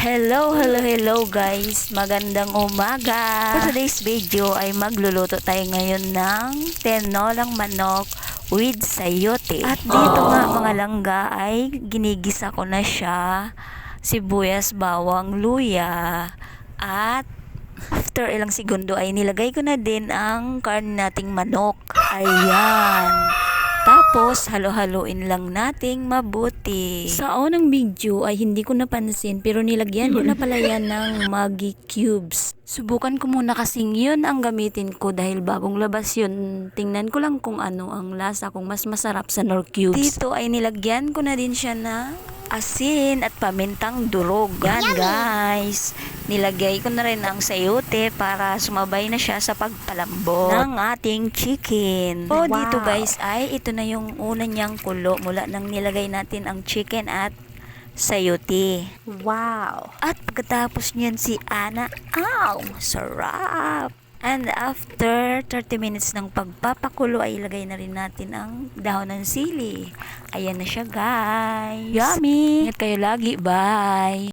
Hello guys! Magandang umaga! For today's video ay magluluto tayo ngayon ng tinolang manok with sayote. At dito nga mga langga ay ginigisa ko na siya, sibuyas, bawang, luya, at after ilang segundo ay nilagay ko na din ang karne nating manok. Ayan! Tapos, halo-haloin lang nating mabuti. Sa unang video ay hindi ko napansin pero nilagyan ko na pala yan ng Maggi cubes. Subukan ko muna kasing yun ang gamitin ko dahil bagong labas yun. Tingnan ko lang kung ano ang lasa, kung mas masarap sa Knorr cubes. Dito ay nilagyan ko na din siya na asin at pamintang durog. Yan guys. Nilagay ko na rin ang sayote para sumabay na siya sa pagpalambot ng ating chicken. So dito guys ay ito na yung una niyang kulo mula nang nilagay natin ang chicken at sayote. Wow! At pagkatapos niyan si Ana, sarap! And after 30 minutes ng pagpapakulo ay ilagay na rin natin ang dahon ng sili. Ayan na siya guys. Yummy! Ingat kayo lagi. Bye!